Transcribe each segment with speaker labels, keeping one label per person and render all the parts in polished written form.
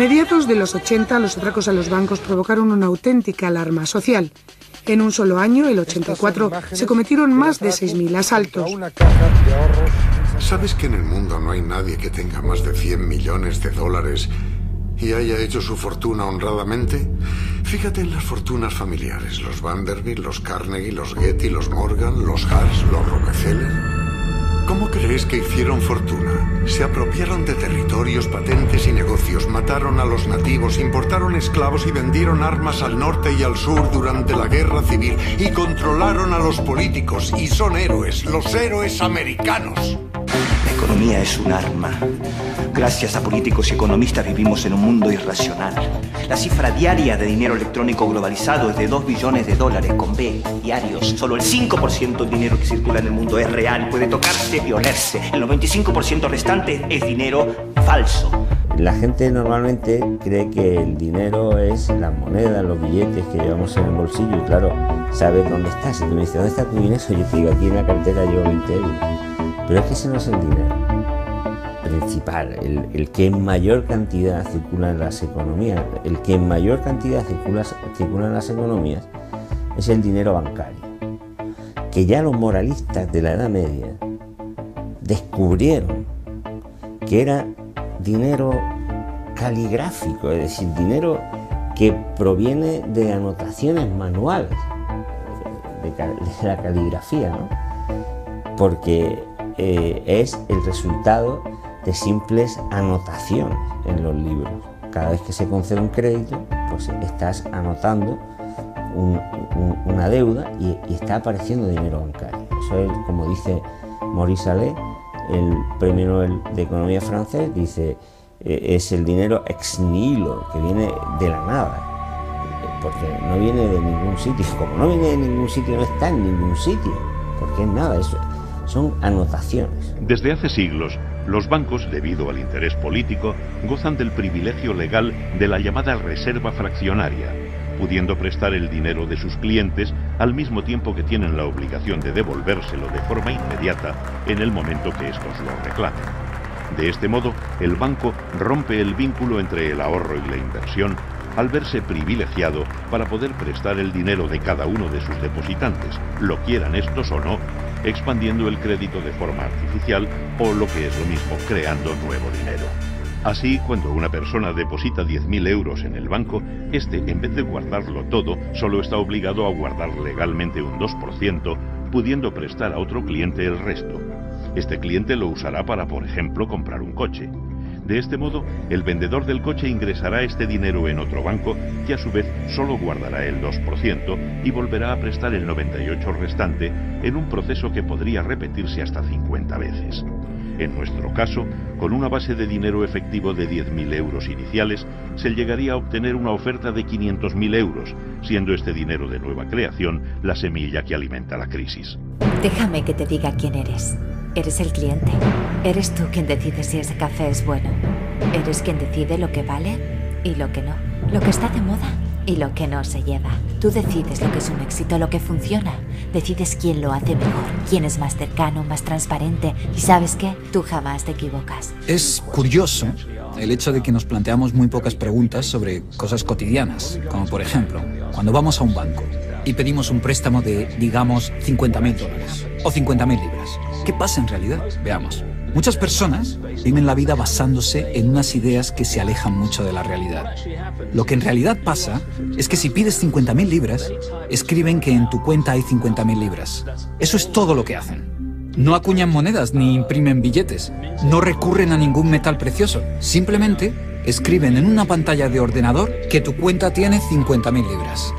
Speaker 1: mediados de los 80, los atracos a los bancos provocaron una auténtica alarma social. En un solo año, el 84, se cometieron más de 6.000 asaltos.
Speaker 2: ¿Sabes que en el mundo no hay nadie que tenga más de 100 millones de dólares y haya hecho su fortuna honradamente? Fíjate en las fortunas familiares, los Vanderbilt, los Carnegie, los Getty, los Morgan, los Hearst, los Rockefeller. ¿Cómo crees que hicieron fortuna? Se apropiaron de territorios, patentes y negocios, mataron a los nativos, importaron esclavos y vendieron armas al norte y al sur durante la guerra civil y controlaron a los políticos y son héroes, los héroes americanos.
Speaker 3: La economía es un arma. Gracias a políticos y economistas vivimos en un mundo irracional. La cifra diaria de dinero electrónico globalizado es de 2 billones de dólares con B, diarios. Solo el 5% del dinero que circula en el mundo es real, puede tocarse y olerse. El 95% restante es dinero falso.
Speaker 4: La gente normalmente cree que el dinero es las monedas, los billetes que llevamos en el bolsillo y claro, sabe dónde está. Si tú me dices, ¿dónde está tu dinero? Yo te digo, aquí en la cartera llevo 20 euros. Pero es que ese no es el dinero principal, el que en mayor cantidad circula en las economías, el que en mayor cantidad circula en las economías es el dinero bancario, que ya los moralistas de la Edad Media descubrieron que era dinero caligráfico, es decir, dinero que proviene de anotaciones manuales, de la caligrafía, ¿no? Porque es el resultado de simples anotaciones en los libros. Cada vez que se concede un crédito, pues estás anotando una deuda y está apareciendo dinero bancario. Eso es, como dice Maurice Allais, el premio Nobel de Economía francés, dice, es el dinero ex nihilo, que viene de la nada, porque no viene de ningún sitio. Como no viene de ningún sitio, no está en ningún sitio, porque es nada, eso son anotaciones.
Speaker 5: Desde hace siglos, los bancos, debido al interés político, gozan del privilegio legal de la llamada reserva fraccionaria, pudiendo prestar el dinero de sus clientes al mismo tiempo que tienen la obligación de devolvérselo de forma inmediata en el momento que estos lo reclamen. De este modo, el banco rompe el vínculo entre el ahorro y la inversión al verse privilegiado para poder prestar el dinero de cada uno de sus depositantes, lo quieran estos o no, expandiendo el crédito de forma artificial o, lo que es lo mismo, creando nuevo dinero. Así, cuando una persona deposita 10.000 euros en el banco, este, en vez de guardarlo todo, solo está obligado a guardar legalmente un 2%, pudiendo prestar a otro cliente el resto. Este cliente lo usará para, por ejemplo, comprar un coche. De este modo, el vendedor del coche ingresará este dinero en otro banco, que a su vez solo guardará el 2% y volverá a prestar el 98% restante en un proceso que podría repetirse hasta 50 veces. En nuestro caso, con una base de dinero efectivo de 10.000 euros iniciales, se llegaría a obtener una oferta de 500.000 euros, siendo este dinero de nueva creación la semilla que alimenta la crisis.
Speaker 6: Déjame que te diga quién eres. Eres el cliente. Eres tú quien decide si ese café es bueno. Eres quien decide lo que vale y lo que no. Lo que está de moda y lo que no se lleva. Tú decides lo que es un éxito, lo que funciona. Decides quién lo hace mejor, quién es más cercano, más transparente. Y ¿sabes qué? Tú jamás te equivocas.
Speaker 7: Es curioso el hecho de que nos planteamos muy pocas preguntas sobre cosas cotidianas, como por ejemplo, cuando vamos a un banco y pedimos un préstamo de, digamos, 50.000 dólares o 50.000 libras. ¿Qué pasa en realidad? Veamos. Muchas personas viven la vida basándose en unas ideas que se alejan mucho de la realidad. Lo que en realidad pasa es que si pides 50.000 libras, escriben que en tu cuenta hay 50.000 libras. Eso es todo lo que hacen. No acuñan monedas ni imprimen billetes. No recurren a ningún metal precioso. Simplemente escriben en una pantalla de ordenador que tu cuenta tiene 50.000 libras.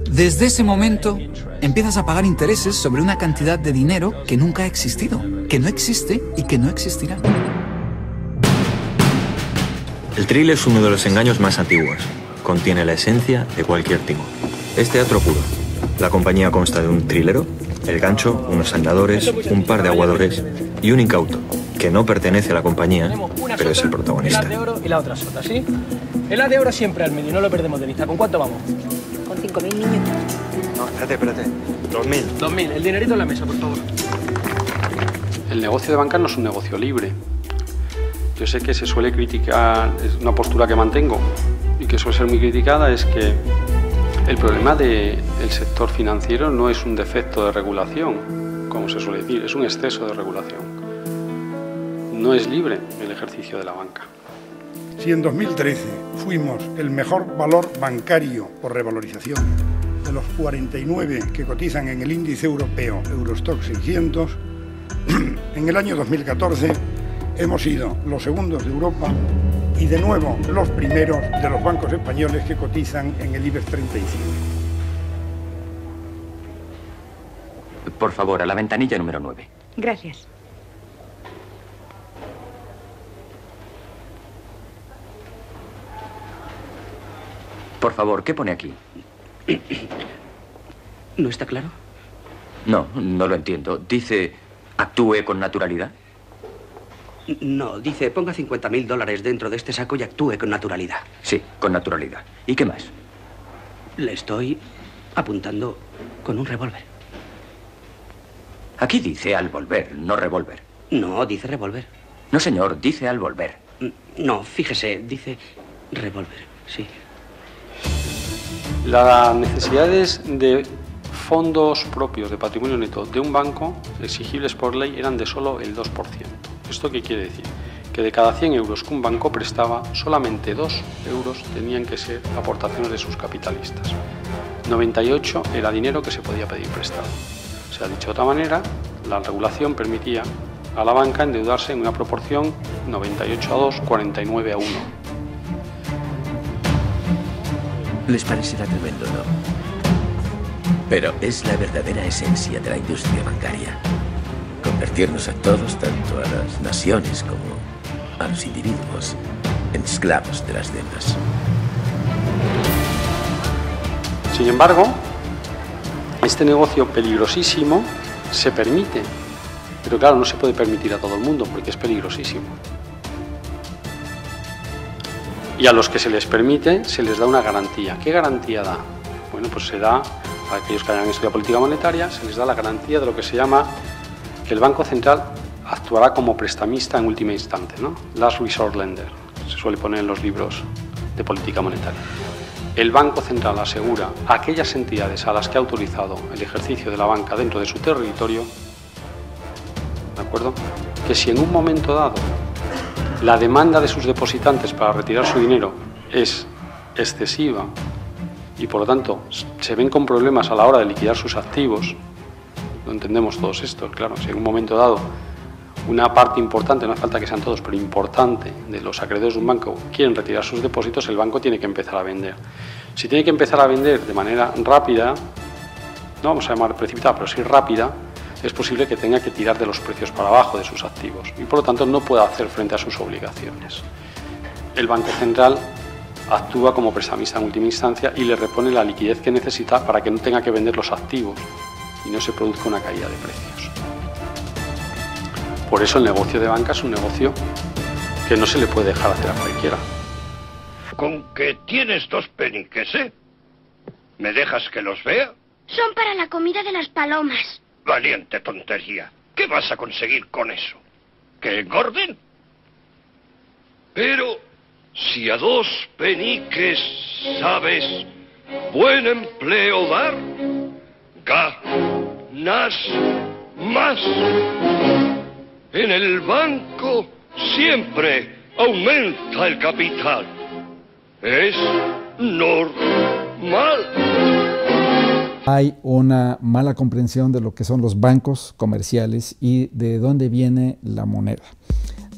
Speaker 7: Desde ese momento, empiezas a pagar intereses sobre una cantidad de dinero que nunca ha existido, que no existe y que no existirá.
Speaker 8: El thriller es uno de los engaños más antiguos. Contiene la esencia de cualquier timo. Es teatro puro. La compañía consta de un trilero, el gancho, unos andadores, un par de aguadores y un incauto, que no pertenece a la compañía, pero es el protagonista.
Speaker 9: El de oro y la otra sota, ¿sí? El de oro siempre al medio, no lo perdemos de vista. ¿Con cuánto vamos?
Speaker 6: Con 5.000, niño.
Speaker 8: No, espérate. 2.000.
Speaker 9: 2.000. El dinerito en la mesa, por favor.
Speaker 10: El negocio de banca no es un negocio libre. yo sé que se suele criticar, es una postura que mantengo y que suele ser muy criticada, es que el problema del sector financiero no es un defecto de regulación, como se suele decir, es un exceso de regulación. No es libre el ejercicio de la banca.
Speaker 11: Si en 2013 fuimos el mejor valor bancario por revalorización de los 49 que cotizan en el índice europeo Eurostoxx 600, en el año 2014 hemos sido los segundos de Europa y de nuevo los primeros de los bancos españoles que cotizan en el IBEX 35.
Speaker 12: Por favor, a la ventanilla número 9.
Speaker 13: Gracias.
Speaker 12: Por favor, ¿qué pone aquí?
Speaker 14: ¿No está claro?
Speaker 12: No, no lo entiendo. Dice, actúe con naturalidad.
Speaker 14: No, dice, ponga $50.000 dentro de este saco y actúe con naturalidad.
Speaker 12: Sí, con naturalidad. ¿Y qué más?
Speaker 14: Le estoy apuntando con un revólver.
Speaker 12: Aquí dice al volver, no revólver.
Speaker 14: No, dice revólver.
Speaker 12: No, señor, dice al volver.
Speaker 14: No, fíjese, dice revólver, sí.
Speaker 10: Las necesidades de fondos propios de patrimonio neto de un banco exigibles por ley eran de solo el 2%. ¿Esto qué quiere decir? Que de cada 100 euros que un banco prestaba, solamente 2 euros tenían que ser aportaciones de sus capitalistas. 98 era dinero que se podía pedir prestado. O sea, dicho de otra manera, la regulación permitía a la banca endeudarse en una proporción 98 a 2, 49 a 1.
Speaker 15: Les parecerá tremendo, ¿no? Pero es la verdadera esencia de la industria bancaria. Convertirnos a todos, tanto a las naciones como a los individuos, en esclavos de las demás.
Speaker 10: Sin embargo, este negocio peligrosísimo se permite, pero claro, no se puede permitir a todo el mundo porque es peligrosísimo. Y a los que se les permite, se les da una garantía. ¿Qué garantía da? Bueno, pues se da, a aquellos que hayan estudiado política monetaria, se les da la garantía de lo que se llama que el Banco Central actuará como prestamista en última instancia, ¿no? Last Resort Lender, se suele poner en los libros de política monetaria. El Banco Central asegura a aquellas entidades a las que ha autorizado el ejercicio de la banca dentro de su territorio, ¿de acuerdo?, que si en un momento dado la demanda de sus depositantes para retirar su dinero es excesiva y por lo tanto se ven con problemas a la hora de liquidar sus activos, lo entendemos todos estos, claro, si en un momento dado una parte importante, no hace falta que sean todos, pero importante de los acreedores de un banco quieren retirar sus depósitos, el banco tiene que empezar a vender. Si tiene que empezar a vender de manera rápida, no vamos a llamar precipitada, pero sí rápida, es posible que tenga que tirar de los precios para abajo de sus activos y por lo tanto no pueda hacer frente a sus obligaciones. El Banco Central actúa como prestamista en última instancia y le repone la liquidez que necesita para que no tenga que vender los activos y no se produzca una caída de precios. Por eso el negocio de banca es un negocio que no se le puede dejar hacer a cualquiera.
Speaker 16: Con que tienes 2 peniques, ¿eh? ¿Me dejas que los vea?
Speaker 17: Son para la comida de las palomas.
Speaker 16: Valiente tontería. ¿Qué vas a conseguir con eso? ¿Que engorden? Pero si a 2 peniques sabes buen empleo dar, ganas más. En el banco siempre aumenta el capital. Es normal.
Speaker 18: Hay una mala comprensión de lo que son los bancos comerciales y de dónde viene la moneda.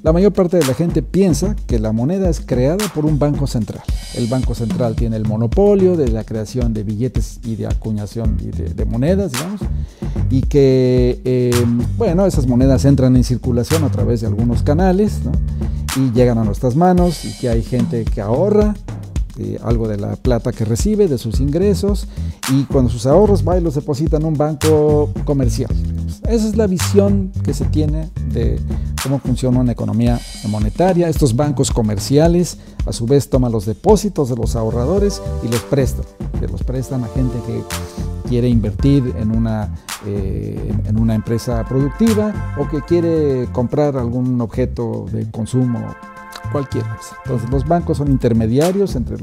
Speaker 18: La mayor parte de la gente piensa que la moneda es creada por un banco central. El banco central tiene el monopolio de la creación de billetes y de acuñación y de monedas, digamos, y que, bueno, esas monedas entran en circulación a través de algunos canales, ¿no?, y llegan a nuestras manos, y que hay gente que ahorra algo de la plata que recibe de sus ingresos y cuando sus ahorros va y los deposita en un banco comercial. Esa es la visión que se tiene de cómo funciona una economía monetaria. Estos bancos comerciales a su vez toman los depósitos de los ahorradores y los prestan a gente que quiere invertir en una empresa productiva o que quiere comprar algún objeto de consumo cualquier cosa. Entonces los bancos son intermediarios entre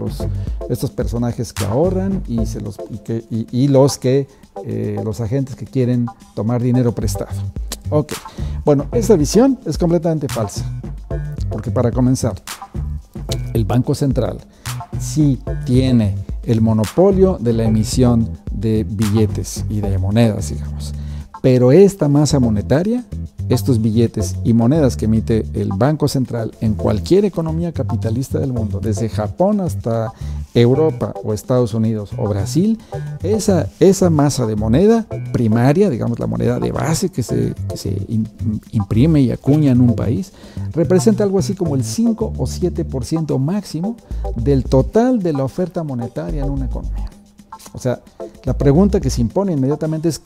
Speaker 18: estos personajes que ahorran y los agentes que quieren tomar dinero prestado. Ok, bueno, esta visión es completamente falsa, porque para comenzar, el Banco Central sí tiene el monopolio de la emisión de billetes y de monedas, digamos. Pero esta masa monetaria, estos billetes y monedas que emite el Banco Central en cualquier economía capitalista del mundo, desde Japón hasta Europa o Estados Unidos o Brasil, esa masa de moneda primaria, digamos la moneda de base que se imprime y acuña en un país, representa algo así como el 5 o 7% máximo del total de la oferta monetaria en una economía. O sea, la pregunta que se impone inmediatamente es,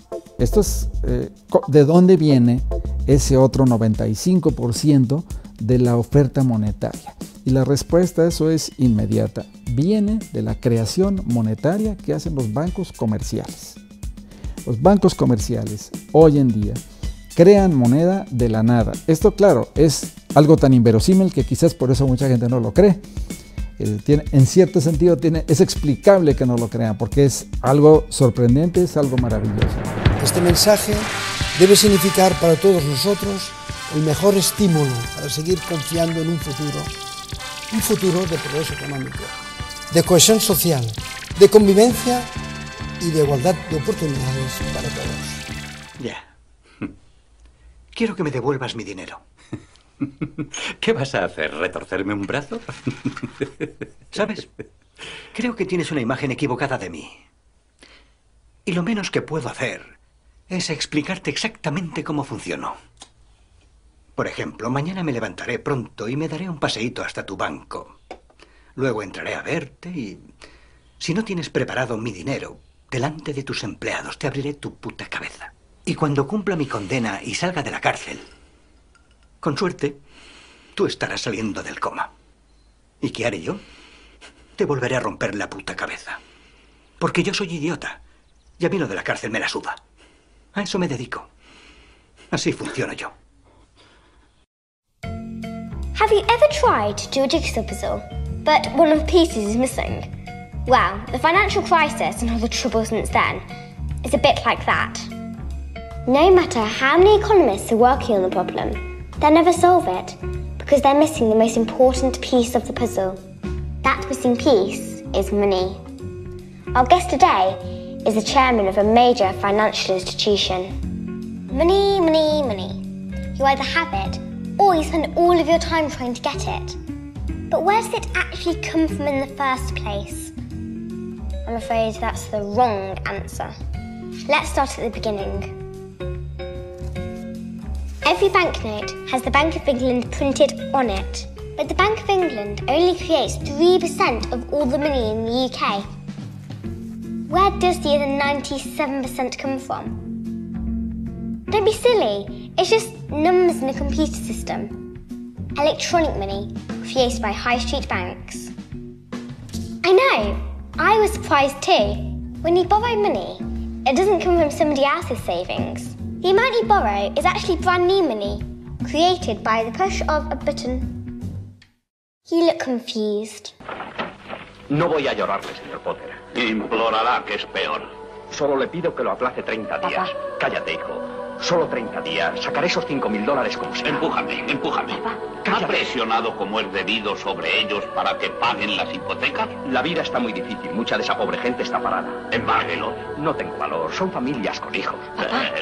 Speaker 18: ¿de dónde viene ese otro 95% de la oferta monetaria? Y la respuesta a eso es inmediata. Viene de la creación monetaria que hacen los bancos comerciales. Los bancos comerciales hoy en día crean moneda de la nada. Esto, claro, es algo tan inverosímil que quizás por eso mucha gente no lo cree. En cierto sentido es explicable que no lo crean, porque es algo sorprendente, es algo maravilloso.
Speaker 13: Este mensaje debe significar para todos nosotros el mejor estímulo para seguir confiando en un futuro de progreso económico, de cohesión social, de convivencia y de igualdad de oportunidades para todos.
Speaker 3: Ya. Quiero que me devuelvas mi dinero. ¿Qué vas a hacer? ¿Retorcerme un brazo? ¿Sabes? Creo que tienes una imagen equivocada de mí. Y lo menos que puedo hacer es explicarte exactamente cómo funciono. Por ejemplo, mañana me levantaré pronto y me daré un paseíto hasta tu banco. Luego entraré a verte y... si no tienes preparado mi dinero, delante de tus empleados te abriré tu puta cabeza. Y cuando cumpla mi condena y salga de la cárcel... con suerte, tú estarás saliendo del coma. ¿Y qué haré yo? Te volveré a romper la puta cabeza. Porque yo soy idiota. Y a mí lo de la cárcel me la suda. A eso me dedico. Así funciono yo.
Speaker 17: Have you ever tried to do a jigsaw puzzle, but one of the pieces is missing? Well, the financial crisis and all the trouble since then is a bit like that. No matter how many economists are working on the problem, they'll never solve it, because they're missing the most important piece of the puzzle. That missing piece is money. Our guest today is the chairman of a major financial institution. Money, money, money. You either have it, or you spend all of your time trying to get it. But where does it actually come from in the first place? I'm afraid that's the wrong answer. Let's start at the beginning. Every banknote has the Bank of England printed on it, but the Bank of England only creates 3% of all the money in the UK. Where does the other 97% come from? Don't be silly, it's just numbers in a computer system. Electronic money created by high street banks. I know, I was surprised too. When you borrow money, it doesn't come from somebody else's savings. The amount you borrow is actually brand new money, created by the push of a button. You look confused.
Speaker 12: No voy a llorarle, señor Potter.
Speaker 16: Implorará, que es peor.
Speaker 12: Solo le pido que lo aplace 30 días. Cállate, hijo. Solo 30 días. Sacaré esos $5.000 como sea.
Speaker 16: Empújame, empújame. ¿Ha presionado como es debido sobre ellos para que paguen las hipotecas?
Speaker 12: La vida está muy difícil. Mucha de esa pobre gente está parada.
Speaker 16: Embárguelos.
Speaker 12: No tengo valor. Son familias con hijos.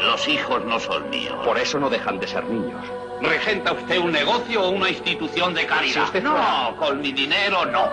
Speaker 16: Los hijos no son míos.
Speaker 12: Por eso no dejan de ser niños.
Speaker 16: ¿Regenta usted un negocio o una institución de caridad?
Speaker 12: Si usted
Speaker 16: no, con mi dinero no.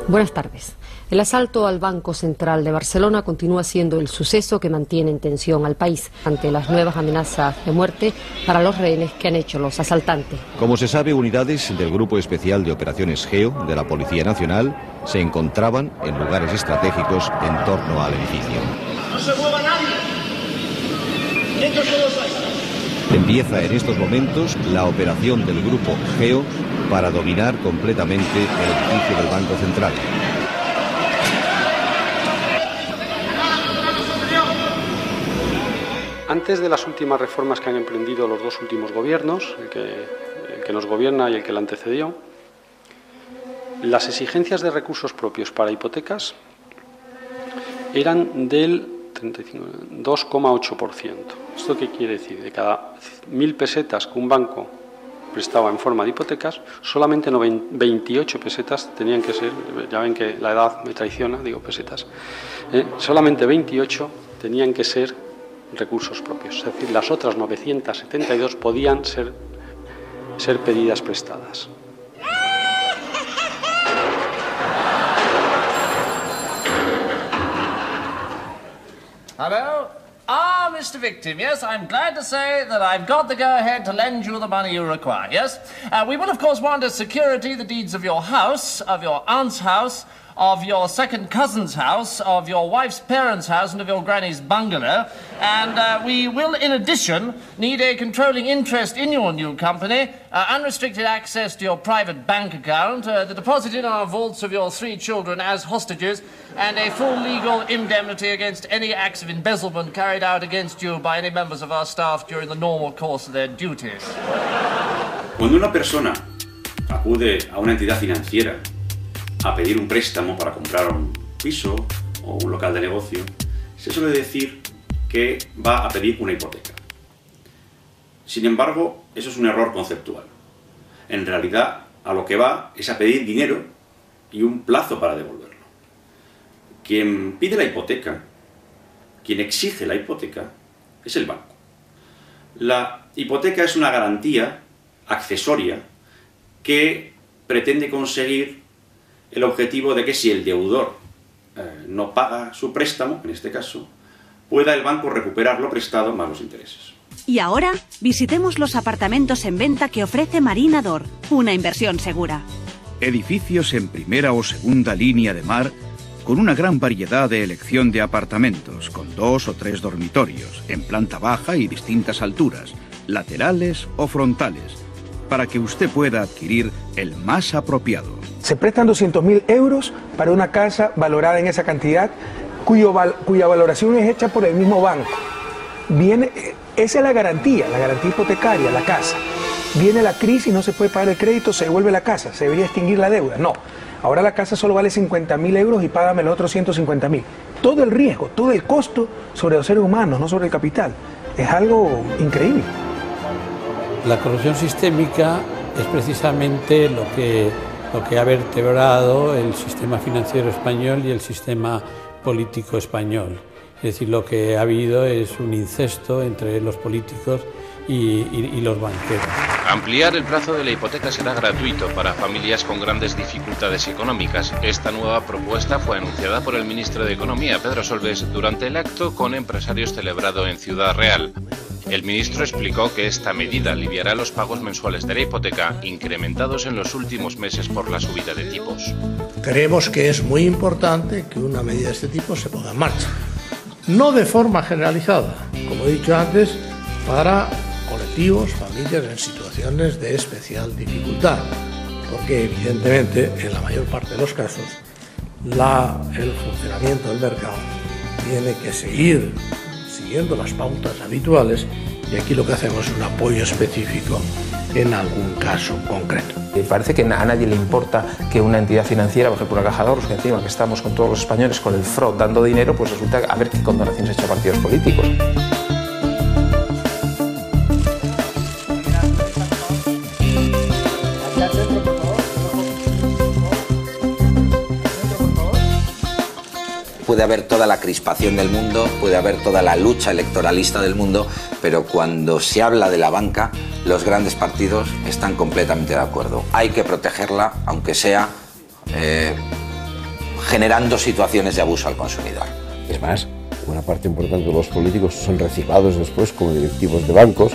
Speaker 19: Buenas tardes. El asalto al Banco Central de Barcelona continúa siendo el suceso que mantiene en tensión al país ante las nuevas amenazas de muerte para los rehenes que han hecho los asaltantes.
Speaker 20: Como se sabe, unidades del Grupo Especial de Operaciones GEO de la Policía Nacional se encontraban en lugares estratégicos en torno al edificio.
Speaker 21: ¡No se mueva nadie! ¡Quietos todos ahí!
Speaker 20: Empieza en estos momentos la operación del Grupo GEO para dominar completamente el edificio del Banco Central.
Speaker 10: Antes de las últimas reformas que han emprendido los dos últimos gobiernos, el que nos gobierna y el que le antecedió, las exigencias de recursos propios para hipotecas eran del 2,8%. ¿Esto qué quiere decir? De cada 1.000 pesetas que un banco prestaba en forma de hipotecas, solamente 28 pesetas tenían que ser, ya ven que la edad me traiciona, digo pesetas, solamente 28 tenían que ser recursos propios. Es decir, las otras 972 podían ser pedidas prestadas.
Speaker 1: Hello? Ah, Mr. Victim, yes, I'm glad to say that I've got the go-ahead to lend you the money you require, yes? We will, of course, want as security the deeds of your house, of your aunt's house, of your second cousin's house, of your wife's parents' house, and of your granny's bungalow. And we will, in addition, need a controlling interest in your new company, unrestricted access to your private bank account, the deposit in our vaults of your 3 children as hostages, and a full legal indemnity against any acts of embezzlement carried out against you by any members of our staff during the normal course of their duties.
Speaker 22: Cuando una persona acude a una entidad financiera a pedir un préstamo para comprar un piso o un local de negocio, se suele decir que va a pedir una hipoteca. Sin embargo, eso es un error conceptual. En realidad, a lo que va es a pedir dinero y un plazo para devolverlo. Quien pide la hipoteca, quien exige la hipoteca, es el banco. La hipoteca es una garantía accesoria que pretende conseguir el objetivo de que si el deudor no paga su préstamo, en este caso, pueda el banco recuperar lo prestado más los intereses.
Speaker 23: Y ahora, visitemos los apartamentos en venta que ofrece Marina D'Or, una inversión segura.
Speaker 24: Edificios en primera o segunda línea de mar, con una gran variedad de elección de apartamentos, con 2 o 3 dormitorios, en planta baja y distintas alturas, laterales o frontales, para que usted pueda adquirir el más apropiado.
Speaker 25: Se prestan 200.000 euros para una casa valorada en esa cantidad, cuya valoración es hecha por el mismo banco. Esa es la garantía hipotecaria, la casa. Viene la crisis, no se puede pagar el crédito, se devuelve la casa, se debería extinguir la deuda. No, ahora la casa solo vale 50.000 euros y págame los otros 150.000. Todo el riesgo, todo el costo sobre los seres humanos, no sobre el capital. Es algo increíble.
Speaker 26: La corrupción sistémica es precisamente lo que ha vertebrado el sistema financiero español y el sistema político español. Es decir, lo que ha habido es un incesto entre los políticos y los banqueros.
Speaker 27: Ampliar el plazo de la hipoteca será gratuito para familias con grandes dificultades económicas. Esta nueva propuesta fue anunciada por el ministro de Economía, Pedro Solbes, durante el acto con empresarios celebrado en Ciudad Real. El ministro explicó que esta medida aliviará los pagos mensuales de la hipoteca, incrementados en los últimos meses por la subida de tipos.
Speaker 28: Creemos que es muy importante que una medida de este tipo se ponga en marcha. No de forma generalizada, como he dicho antes, para colectivos, familias en situaciones de especial dificultad, porque evidentemente en la mayor parte de los casos el funcionamiento del mercado tiene que seguir siguiendo las pautas habituales y aquí lo que hacemos es un apoyo específico en algún caso concreto.
Speaker 29: Parece que a nadie le importa que una entidad financiera, por ejemplo una caja de ahorros, que encima que estamos con todos los españoles con el FROD dando dinero, pues resulta a ver qué condonaciones ha hecho a partidos políticos.
Speaker 30: Puede haber toda la crispación del mundo, puede haber toda la lucha electoralista del mundo, pero cuando se habla de la banca, los grandes partidos están completamente de acuerdo. Hay que protegerla, aunque sea generando situaciones de abuso al consumidor.
Speaker 31: Es más, una parte importante de los políticos son reciclados después como directivos de bancos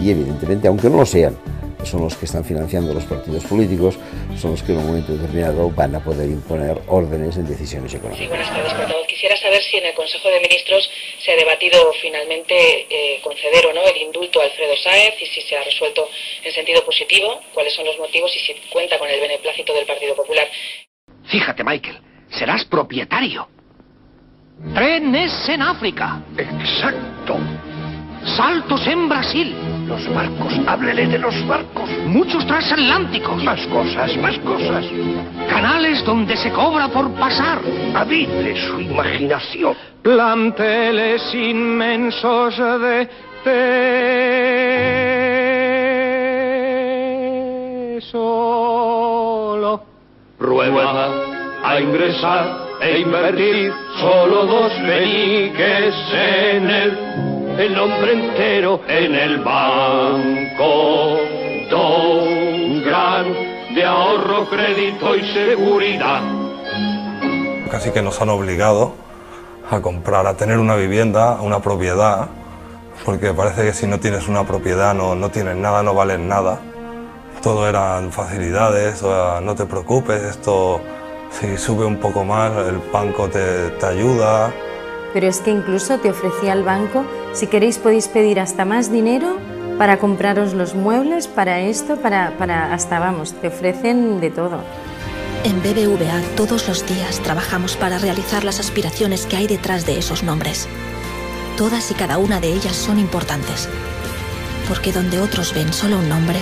Speaker 31: y evidentemente, aunque no lo sean, son los que están financiando los partidos políticos, son los que en un momento determinado van a poder imponer órdenes en decisiones económicas.
Speaker 32: Sí, buenas tardes, portavoz. Quisiera saber si en el Consejo de Ministros se ha debatido finalmente conceder o no el indulto a Alfredo Sáez y si se ha resuelto en sentido positivo, cuáles son los motivos y si cuenta con el beneplácito del Partido Popular.
Speaker 12: Fíjate, Michael, serás propietario. Trenes en África.
Speaker 16: Exacto.
Speaker 2: saltos en Brasil.
Speaker 16: Los barcos, háblele de los barcos.
Speaker 2: Muchos transatlánticos.
Speaker 16: Más cosas, más cosas.
Speaker 2: Canales donde se cobra por pasar.
Speaker 16: Avive su imaginación.
Speaker 2: Planteles inmensos de tesoro.
Speaker 16: Prueba a ingresar e invertir solo 2 peniques en el nombre entero en el banco. Don Gran de ahorro, crédito y seguridad.
Speaker 4: Casi que nos han obligado a comprar, a tener una vivienda, una propiedad, porque parece que si no tienes una propiedad no tienes nada, no vales nada. Todo eran facilidades, no te preocupes, esto si sube un poco más el banco te ayuda.
Speaker 5: Pero es que incluso te ofrecía el banco, si queréis podéis pedir hasta más dinero para compraros los muebles, para esto, para hasta vamos, te ofrecen de todo.
Speaker 6: En BBVA todos los días trabajamos para realizar las aspiraciones que hay detrás de esos nombres. Todas y cada una de ellas son importantes, porque donde otros ven solo un nombre,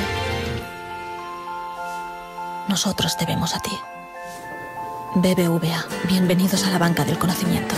Speaker 6: nosotros te vemos a ti. BBVA, bienvenidos a la banca del conocimiento.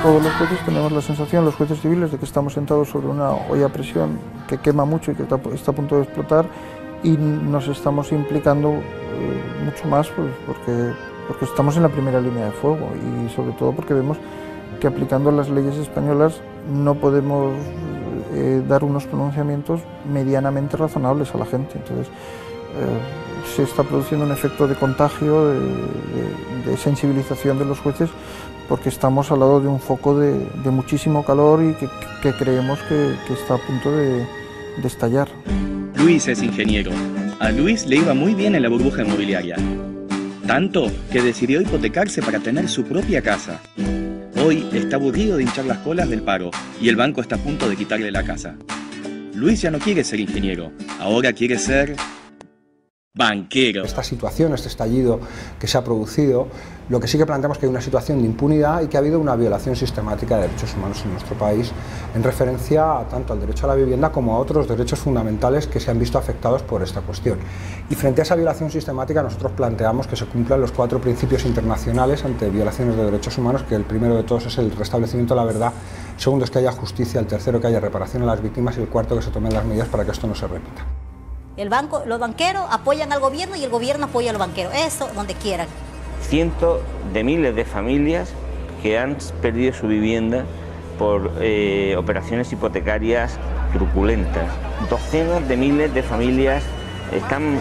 Speaker 7: Todos los jueces tenemos la sensación, los jueces civiles, de que estamos sentados sobre una olla a presión que quema mucho y que está a punto de explotar, y nos estamos implicando mucho más pues, porque estamos en la primera línea de fuego, y sobre todo porque vemos que aplicando las leyes españolas no podemos dar unos pronunciamientos medianamente razonables a la gente. Entonces se está produciendo un efecto de contagio, de sensibilización de los jueces, porque estamos al lado de un foco de muchísimo calor y que creemos que está a punto de estallar.
Speaker 8: Luis es ingeniero. A Luis le iba muy bien en la burbuja inmobiliaria. Tanto que decidió hipotecarse para tener su propia casa. Hoy está aburrido de hinchar las colas del paro y el banco está a punto de quitarle la casa. Luis ya no quiere ser ingeniero, ahora quiere ser banquero.
Speaker 9: Esta situación, este estallido que se ha producido, lo que sí que planteamos es que hay una situación de impunidad y que ha habido una violación sistemática de derechos humanos en nuestro país en referencia tanto al derecho a la vivienda como a otros derechos fundamentales que se han visto afectados por esta cuestión. Y frente a esa violación sistemática nosotros planteamos que se cumplan los 4 principios internacionales ante violaciones de derechos humanos, que el primero de todos es el restablecimiento de la verdad, el segundo es que haya justicia, el tercero que haya reparación a las víctimas y el cuarto que se tomen las medidas para que esto no se repita.
Speaker 11: Los banqueros apoyan al gobierno y el gobierno apoya a los banqueros, eso donde quieran.
Speaker 13: Cientos de miles de familias que han perdido su vivienda por operaciones hipotecarias truculentas. Docenas de miles de familias están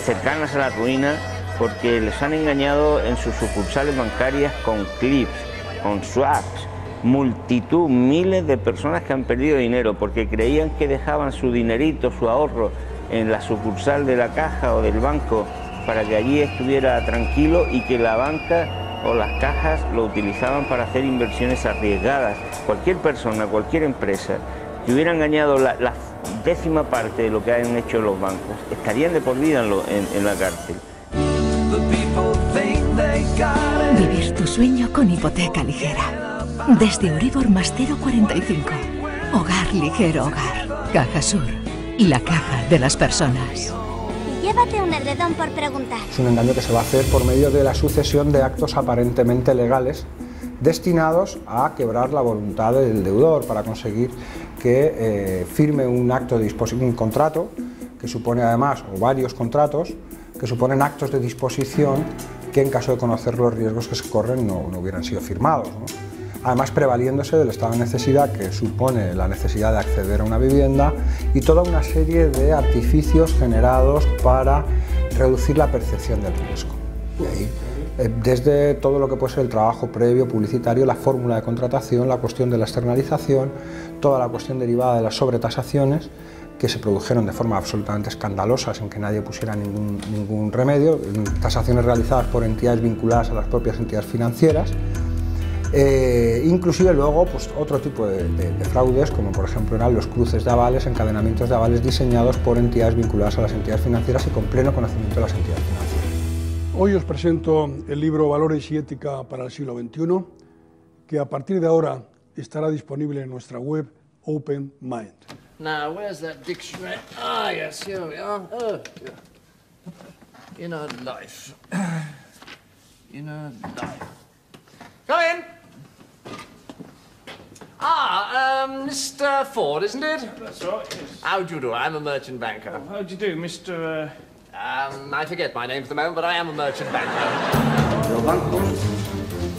Speaker 13: cercanas a la ruina porque les han engañado en sus sucursales bancarias con clips, con swaps. Multitud, miles de personas que han perdido dinero porque creían que dejaban su dinerito, su ahorro en la sucursal de la caja o del banco para que allí estuviera tranquilo y que la banca o las cajas lo utilizaban para hacer inversiones arriesgadas. Cualquier persona, cualquier empresa que hubiera engañado la 10ª parte de lo que han hecho los bancos estarían de por vida en la cárcel.
Speaker 14: Vivir tu sueño con hipoteca ligera. Desde Euribor más 0,45. Hogar ligero hogar. Caja Sur. La caja de las personas.
Speaker 17: Llévate un edredón por preguntar.
Speaker 9: Es un engaño que se va a hacer por medio de la sucesión de actos aparentemente legales destinados a quebrar la voluntad del deudor para conseguir que firme un acto de disposición, un contrato que supone además, o varios contratos, que suponen actos de disposición que en caso de conocer los riesgos que se corren no hubieran sido firmados, ¿no? Además prevaliéndose del estado de necesidad que supone la necesidad de acceder a una vivienda y toda una serie de artificios generados para reducir la percepción del riesgo. Y ahí desde todo lo que puede ser el trabajo previo, publicitario, la fórmula de contratación, la cuestión de la externalización, toda la cuestión derivada de las sobretasaciones, que se produjeron de forma absolutamente escandalosa, sin que nadie pusiera ningún remedio, tasaciones realizadas por entidades vinculadas a las propias entidades financieras, inclusive luego pues, otro tipo de fraudes, como por ejemplo eran los cruces de avales, encadenamientos de avales diseñados por entidades vinculadas a las entidades financieras y con pleno conocimiento de las entidades financieras.
Speaker 1: Hoy os presento el libro Valores y Ética para el siglo XXI, que a partir de ahora estará disponible en nuestra web Open Mind.
Speaker 3: Now, where's that dictionary? Ah, yes, here we are. Oh, inner life. Inner life. Come in. Mr. Ford, isn't it?
Speaker 10: That's right, yes.
Speaker 3: How do you do? I'm a merchant banker.
Speaker 10: Oh, how do you do, Mr.
Speaker 3: I forget my name for the moment, but I am a merchant banker.
Speaker 15: Los bancos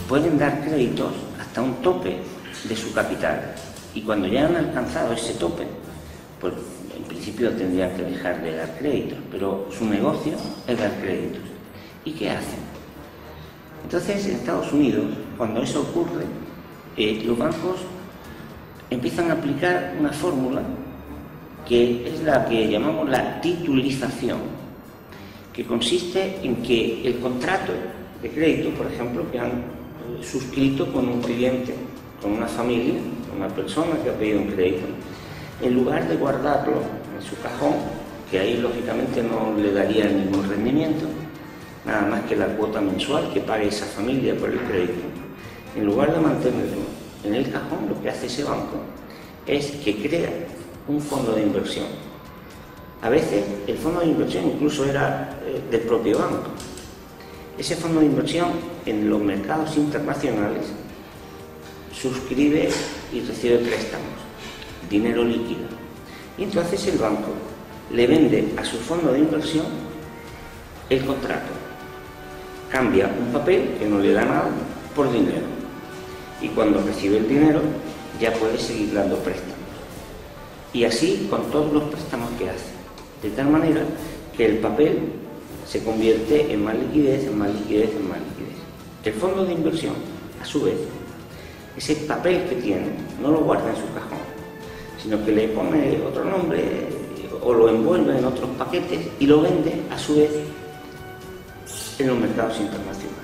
Speaker 15: pueden dar créditos hasta un tope de su capital. Y cuando ya han alcanzado ese tope, pues en principio tendrían que dejar de dar créditos, pero su negocio es dar créditos. ¿Y qué hacen? Entonces, en Estados Unidos, cuando eso ocurre, los bancos empiezan a aplicar una fórmula que es la que llamamos la titulización, que consiste en que el contrato de crédito, por ejemplo, que han suscrito con un cliente, con una familia, una persona que ha pedido un crédito, en lugar de guardarlo en su cajón, que ahí lógicamente no le daría ningún rendimiento, nada más que la cuota mensual que pague esa familia por el crédito, en lugar de mantenerlo en el cajón, lo que hace ese banco es que crea un fondo de inversión. A veces el fondo de inversión incluso era del propio banco. Ese fondo de inversión en los mercados internacionales suscribe y recibe préstamos, dinero líquido. Y entonces el banco le vende a su fondo de inversión el contrato. Cambia un papel que no le da nada por dinero. Y cuando recibe el dinero ya puede seguir dando préstamos. Y así con todos los préstamos que hace. De tal manera que el papel se convierte en más liquidez, en más liquidez, en más liquidez. El fondo de inversión, a su vez, ese papel que tiene no lo guarda en su cajón, sino que le pone otro nombre o lo envuelve en otros paquetes y lo vende a su vez en los mercados internacionales.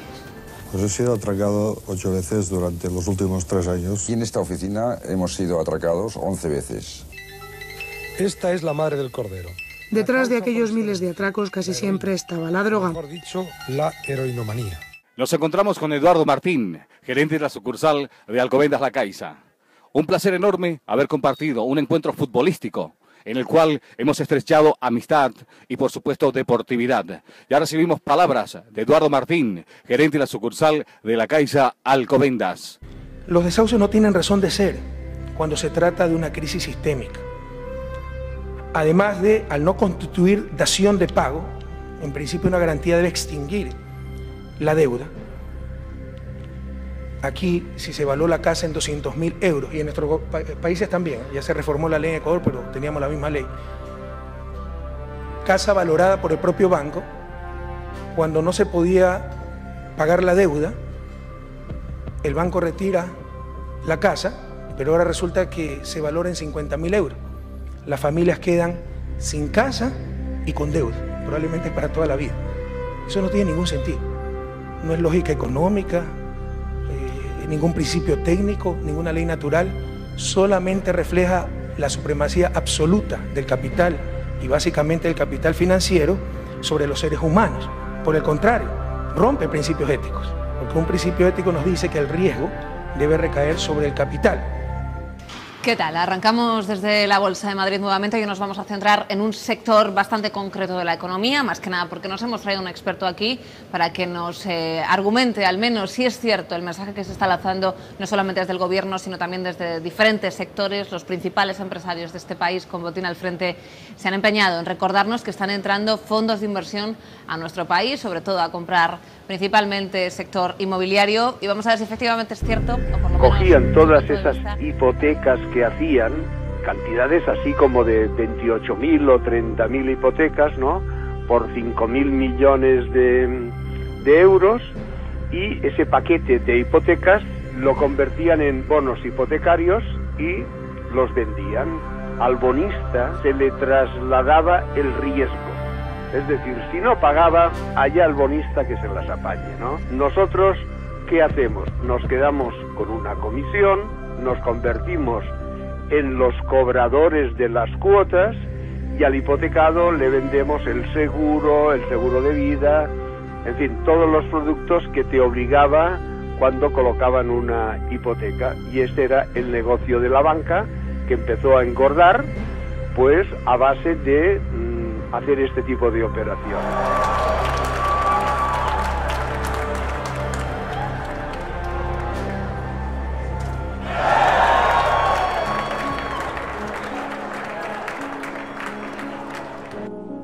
Speaker 18: Pues he sido atracado 8 veces durante los últimos 3 años.
Speaker 19: Y en esta oficina hemos sido atracados 11 veces.
Speaker 20: Esta es la madre del cordero.
Speaker 21: Detrás de aquellos miles de atracos casi siempre estaba la droga.
Speaker 20: Mejor dicho, la heroinomanía.
Speaker 22: Nos encontramos con Eduardo Martín, gerente de la sucursal de Alcobendas La Caixa. Un placer enorme haber compartido un encuentro futbolístico en el cual hemos estrechado amistad y, por supuesto, deportividad. Ya recibimos palabras de Eduardo Martín, gerente de la sucursal de La Caixa Alcobendas.
Speaker 23: Los desahucios no tienen razón de ser cuando se trata de una crisis sistémica. Además de, al no constituir dación de pago, en principio una garantía debe extinguir la deuda. Aquí, si se evaluó la casa en 200.000 euros, y en nuestros países también, ya se reformó la ley en Ecuador, pero teníamos la misma ley. Casa valorada por el propio banco, cuando no se podía pagar la deuda, el banco retira la casa, pero ahora resulta que se valora en 50.000 euros. Las familias quedan sin casa y con deuda, probablemente para toda la vida. Eso no tiene ningún sentido. No es lógica económica, ningún principio técnico, ninguna ley natural, solamente refleja la supremacía absoluta del capital y básicamente del capital financiero sobre los seres humanos. Por el contrario, rompe principios éticos, porque un principio ético nos dice que el riesgo debe recaer sobre el capital.
Speaker 24: ¿Qué tal? Arrancamos desde la Bolsa de Madrid nuevamente y nos vamos a centrar en un sector bastante concreto de la economía, más que nada porque nos hemos traído un experto aquí para que nos argumente al menos si es cierto el mensaje que se está lanzando no solamente desde el gobierno sino también desde diferentes sectores. Los principales empresarios de este país con Botín al frente se han empeñado en recordarnos que están entrando fondos de inversión a nuestro país, sobre todo a comprar principalmente sector inmobiliario, y vamos a ver si efectivamente es cierto o por lo menos
Speaker 25: cogían todas esas hipotecas que hacían, cantidades así como de 28.000 o 30.000 hipotecas, ¿no?, por 5.000 millones de euros, y ese paquete de hipotecas lo convertían en bonos hipotecarios y los vendían. Al bonista se le trasladaba el riesgo. Es decir, si no pagaba, allá el bonista que se las apañe, ¿no? Nosotros, ¿qué hacemos? Nos quedamos con una comisión, nos convertimos en los cobradores de las cuotas y al hipotecado le vendemos el seguro de vida, en fin, todos los productos que te obligaba cuando colocaban una hipoteca. Y este era el negocio de la banca, que empezó a engordar, pues a base de hacer este tipo de operación.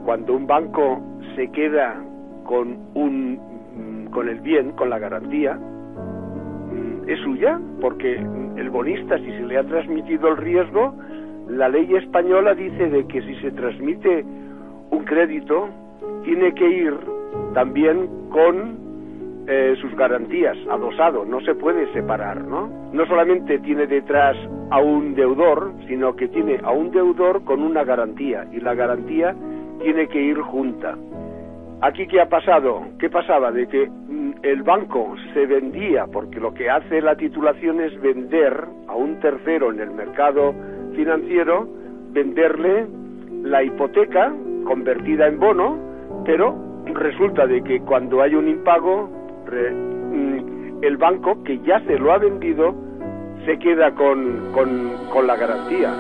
Speaker 25: Cuando un banco se queda con el bien, con la garantía, es suya, porque el bonista, si se le ha transmitido el riesgo, la ley española dice de que si se transmite un crédito, tiene que ir también con sus garantías, adosado, no se puede separar, ¿no? No solamente tiene detrás a un deudor, sino que tiene a un deudor con una garantía, y la garantía tiene que ir junta. Aquí, ¿qué ha pasado? ¿Qué pasaba? De que el banco se vendía, porque lo que hace la titulación es vender a un tercero en el mercado financiero, venderle la hipoteca convertida en bono, pero resulta de que cuando hay un impago, el banco que ya se lo ha vendido se queda con la garantía.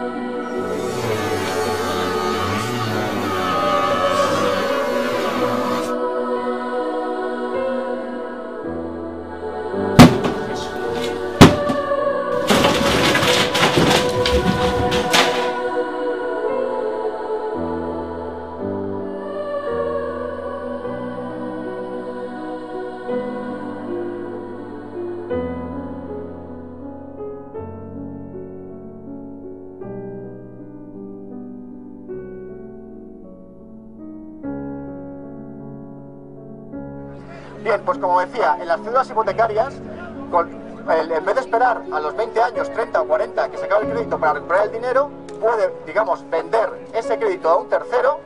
Speaker 2: Bien, pues como decía, en las cédulas hipotecarias, en vez de esperar a los 20 años, 30 o 40 que se acabe el crédito para recuperar el dinero, puede, digamos, vender ese crédito a un tercero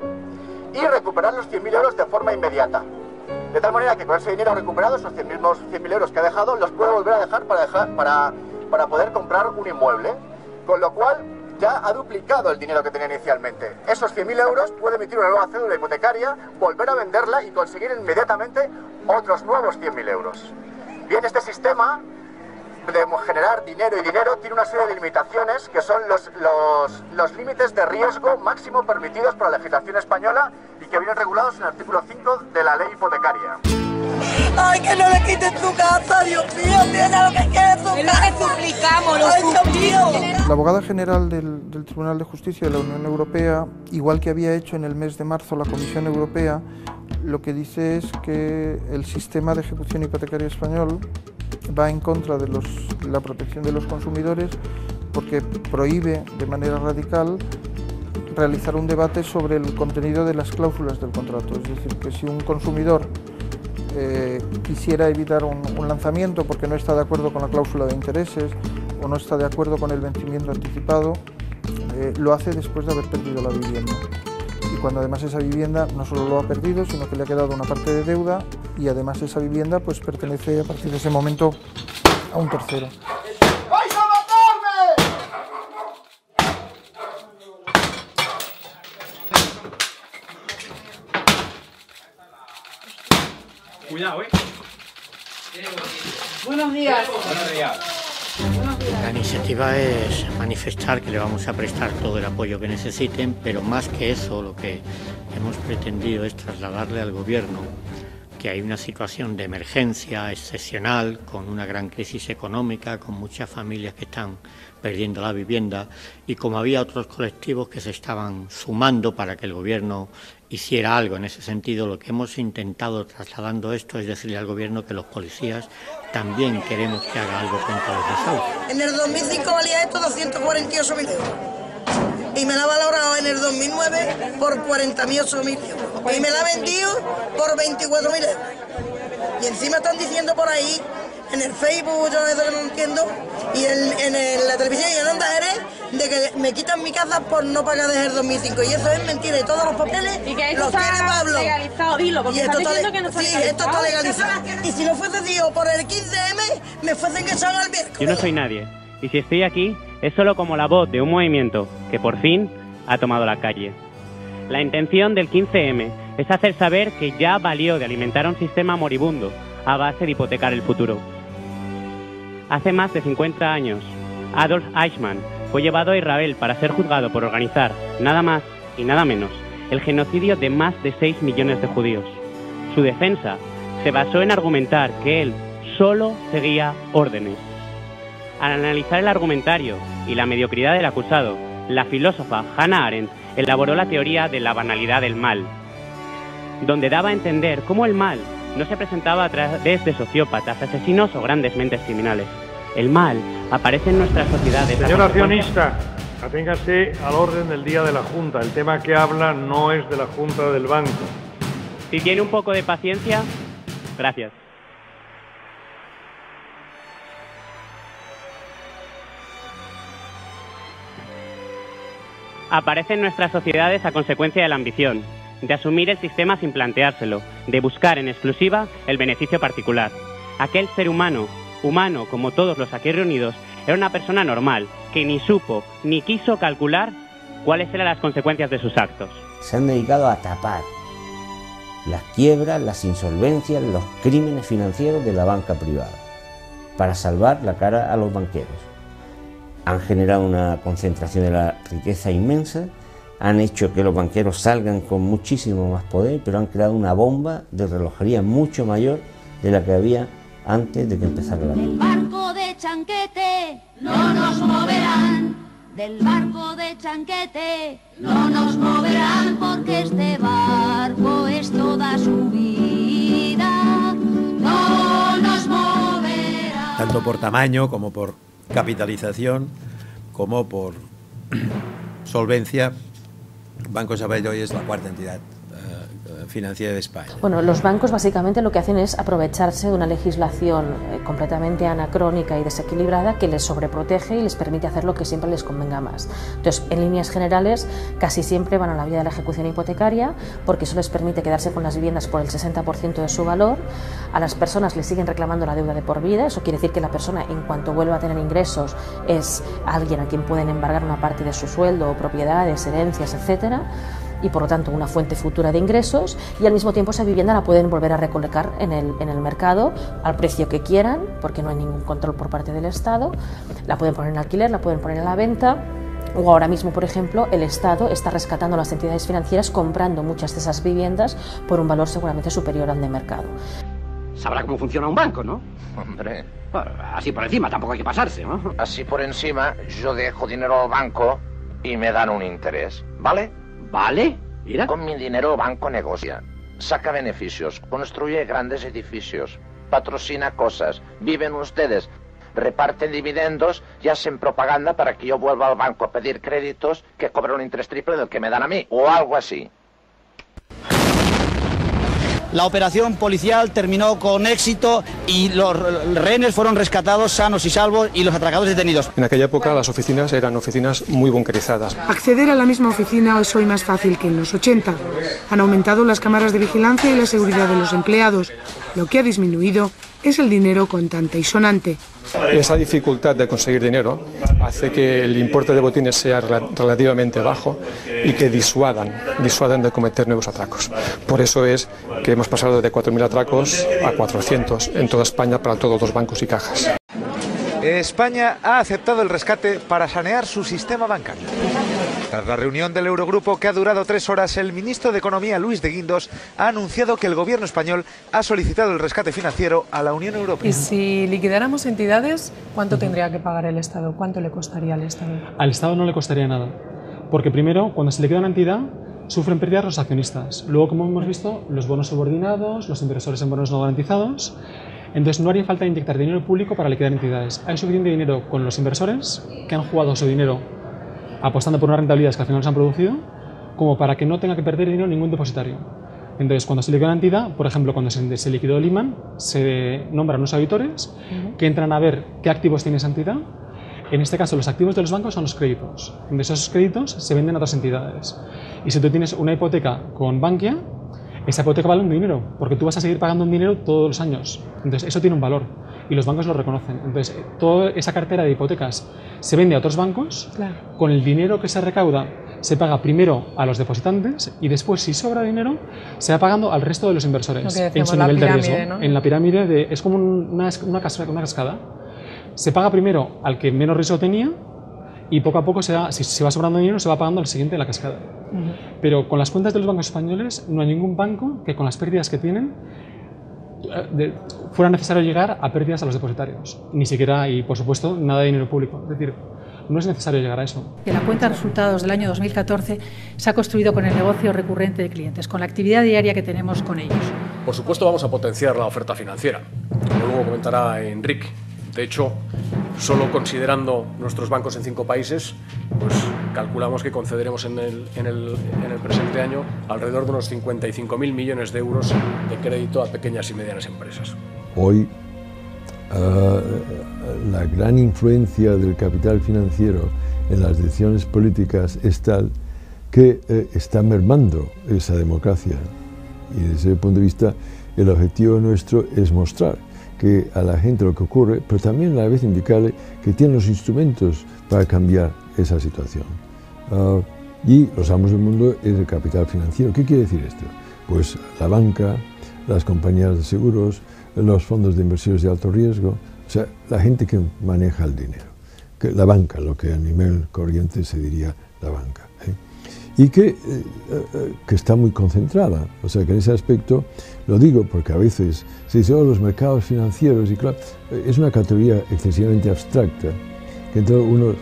Speaker 2: y recuperar los 100.000 euros de forma inmediata. De tal manera que con ese dinero recuperado, esos 100.000 euros que ha dejado, los puede volver a dejar para poder comprar un inmueble. Con lo cual, ya ha duplicado el dinero que tenía inicialmente. Esos 100.000 euros puede emitir una nueva cédula hipotecaria, volver a venderla y conseguir inmediatamente otros nuevos 100.000 euros. Bien, este sistema de generar dinero y dinero tiene una serie de limitaciones que son los límites de riesgo máximo permitidos por la legislación española y que vienen regulados en el artículo 5 de la ley hipotecaria.
Speaker 4: ¡Ay, que no le quiten tu casa, Dios mío! ¡Tiene lo que quiere su casa! ¡Es lo que suplicamos, ¡ay, Dios mío!
Speaker 7: La abogada general del Tribunal de Justicia de la Unión Europea, igual que había hecho en el mes de marzo la Comisión Europea, lo que dice es que el sistema de ejecución hipotecaria español va en contra de la protección de los consumidores porque prohíbe de manera radical realizar un debate sobre el contenido de las cláusulas del contrato. Es decir, que si un consumidor quisiera evitar un lanzamiento porque no está de acuerdo con la cláusula de intereses o no está de acuerdo con el vencimiento anticipado, lo hace después de haber perdido la vivienda. Y cuando además esa vivienda no solo lo ha perdido, sino que le ha quedado una parte de deuda y además esa vivienda pues pertenece a partir de ese momento a un tercero.
Speaker 4: ¡Vais a matarme!
Speaker 10: Cuidado,
Speaker 4: Buenos días.
Speaker 10: Buenos días.
Speaker 5: La iniciativa es manifestar que le vamos a prestar todo el apoyo que necesiten, pero más que eso, lo que hemos pretendido es trasladarle al Gobierno que hay una situación de emergencia excepcional, con una gran crisis económica, con muchas familias que están perdiendo la vivienda, y como había otros colectivos que se estaban sumando para que el Gobierno hiciera algo en ese sentido, lo que hemos intentado trasladando esto es decirle al Gobierno que los policías también queremos que haga algo contra los desahucios.
Speaker 4: En el 2005 valía esto 248.000 euros. Y me la ha valorado en el 2009 por 40.008.000 euros. Y me la ha vendido por 24.000 euros. Y encima están diciendo por ahí, en el Facebook, yo eso que no entiendo, y en la televisión y en Onda Jerez, de que me quitan mi casa por no pagar desde el 2005. Y eso es mentira, y todos los papeles
Speaker 6: y que
Speaker 4: los tiene Pablo.
Speaker 6: Legalizado, dilo, porque
Speaker 4: esto
Speaker 6: está diciendo que no está legalizado.
Speaker 4: esto está legalizado. Y si no fuese Dios por el 15M, me fuesen echado al miércoles.
Speaker 8: Yo no soy nadie, y si estoy aquí, es solo como la voz de un movimiento que por fin ha tomado la calle. La intención del 15M es hacer saber que ya valió de alimentar a un sistema moribundo a base de hipotecar el futuro. Hace más de 50 años, Adolf Eichmann fue llevado a Israel para ser juzgado por organizar, nada más y nada menos, el genocidio de más de 6 millones de judíos. Su defensa se basó en argumentar que él solo seguía órdenes. Al analizar el argumentario y la mediocridad del acusado, la filósofa Hannah Arendt elaboró la teoría de la banalidad del mal, donde daba a entender cómo el mal no se presentaba a través de sociópatas, asesinos o grandes mentes criminales. El mal aparece en nuestras sociedades.
Speaker 11: Señor accionista, aténgase al orden del día de la Junta. El tema que habla no es de la Junta del Banco.
Speaker 8: Si tiene un poco de paciencia, gracias. Aparece en nuestras sociedades a consecuencia de la ambición, de asumir el sistema sin planteárselo, de buscar en exclusiva el beneficio particular. Aquel ser humano como todos los aquí reunidos, era una persona normal, que ni supo ni quiso calcular cuáles eran las consecuencias de sus actos.
Speaker 15: Se han dedicado a tapar las quiebras, las insolvencias, los crímenes financieros de la banca privada, para salvar la cara a los banqueros. Han generado una concentración de la riqueza inmensa, han hecho que los banqueros salgan con muchísimo más poder, pero han creado una bomba de relojería mucho mayor de la que había antes de que empezara la guerra.
Speaker 12: Del barco de Chanquete no nos moverán, del barco de Chanquete no nos moverán, porque este barco es toda su vida, no nos moverán.
Speaker 16: Tanto por tamaño como por capitalización, como por solvencia, Banco Sabadell hoy es la cuarta entidad financiera de España.
Speaker 26: Bueno, los bancos básicamente lo que hacen es aprovecharse de una legislación completamente anacrónica y desequilibrada que les sobreprotege y les permite hacer lo que siempre les convenga más. Entonces, en líneas generales, casi siempre van a la vía de la ejecución hipotecaria, porque eso les permite quedarse con las viviendas por el 60% de su valor. A las personas les siguen reclamando la deuda de por vida. Eso quiere decir que la persona, en cuanto vuelva a tener ingresos, es alguien a quien pueden embargar una parte de su sueldo o propiedades, herencias, etcétera, y por lo tanto una fuente futura de ingresos, y al mismo tiempo esa vivienda la pueden volver a recolocar en el mercado al precio que quieran, porque no hay ningún control por parte del Estado. La pueden poner en alquiler, la pueden poner a la venta, o ahora mismo, por ejemplo, el Estado está rescatando a las entidades financieras comprando muchas de esas viviendas por un valor seguramente superior al de mercado.
Speaker 27: Sabrá cómo funciona un banco, ¿no?
Speaker 28: Hombre.
Speaker 27: Bueno, así por encima, tampoco hay que pasarse, ¿no?
Speaker 28: Así por encima, yo dejo dinero al banco y me dan un interés, ¿vale?
Speaker 27: ¿Vale? Mira.
Speaker 28: Con mi dinero el banco negocia, saca beneficios, construye grandes edificios, patrocina cosas, viven ustedes, reparten dividendos y hacen propaganda para que yo vuelva al banco a pedir créditos que cobren un interés triple del que me dan a mí, o algo así.
Speaker 29: La operación policial terminó con éxito y los rehenes fueron rescatados sanos y salvos y los atracadores detenidos.
Speaker 30: En aquella época las oficinas eran oficinas muy bunkerizadas.
Speaker 21: Acceder a la misma oficina es hoy más fácil que en los 80. Han aumentado las cámaras de vigilancia y la seguridad de los empleados. Lo que ha disminuido es el dinero contante y sonante.
Speaker 30: Esa dificultad de conseguir dinero hace que el importe de botines sea relativamente bajo y que disuadan de cometer nuevos atracos. Por eso es que hemos pasado de 4.000 atracos a 400 en toda España para todos los bancos y cajas.
Speaker 31: España ha aceptado el rescate para sanear su sistema bancario. Tras la reunión del Eurogrupo, que ha durado 3 horas, el ministro de Economía, Luis de Guindos, ha anunciado que el gobierno español ha solicitado el rescate financiero a la Unión Europea.
Speaker 21: Y si liquidáramos entidades, ¿cuánto tendría que pagar el Estado? ¿Cuánto le costaría al Estado?
Speaker 32: Al Estado no le costaría nada, porque primero, cuando se liquida una entidad, sufren pérdidas los accionistas. Luego, como hemos visto, los bonos subordinados, los inversores en bonos no garantizados. Entonces no haría falta inyectar dinero público para liquidar entidades. Hay suficiente dinero con los inversores que han jugado su dinero apostando por unas rentabilidades que al final se han producido, como para que no tenga que perder dinero ningún depositario. Entonces, cuando se liquida una entidad, por ejemplo, cuando se liquidó Lehman, se nombran unos auditores que entran a ver qué activos tiene esa entidad. En este caso, los activos de los bancos son los créditos. Entonces, esos créditos se venden a otras entidades. Y si tú tienes una hipoteca con Bankia, esa hipoteca vale un dinero, porque tú vas a seguir pagando un dinero todos los años. Entonces, eso tiene un valor y los bancos lo reconocen. Entonces, toda esa cartera de hipotecas se vende a otros bancos. Claro. Con el dinero que se recauda, se paga primero a los depositantes y después, si sobra dinero, se va pagando al resto de los inversores en su nivel de riesgo. ¿No? En la pirámide es como una cascada. Se paga primero al que menos riesgo tenía y poco a poco, si se va sobrando dinero, se va pagando al siguiente de la cascada. Pero con las cuentas de los bancos españoles no hay ningún banco que con las pérdidas que tienen fuera necesario llegar a pérdidas a los depositarios. Ni siquiera, y por supuesto, nada de dinero público. Es decir, no es necesario llegar a eso.
Speaker 1: La cuenta de resultados del año 2014 se ha construido con el negocio recurrente de clientes, con la actividad diaria que tenemos con ellos.
Speaker 3: Por supuesto, vamos a potenciar la oferta financiera, como luego comentará Enrique. De hecho, solo considerando nuestros bancos en 5 países, pues calculamos que concederemos en el presente año alrededor de unos 55.000 millones de euros de crédito a pequeñas y medianas empresas.
Speaker 6: Hoy, la gran influencia del capital financiero en las decisiones políticas es tal que está mermando esa democracia. Y desde ese punto de vista, el objetivo nuestro es mostrar que a la gente lo que ocurre, pero también a la vez indicarle que tiene los instrumentos para cambiar esa situación. Y los amos del mundo es el capital financiero. ¿Qué quiere decir esto? Pues la banca, las compañías de seguros, los fondos de inversiones de alto riesgo, o sea, la gente que maneja el dinero. La banca, lo que a nivel corriente se diría la banca. Y que está muy concentrada, o sea que en ese aspecto, lo digo porque a veces se dice, los mercados financieros, y claro, es una categoría excesivamente abstracta, que entonces uno,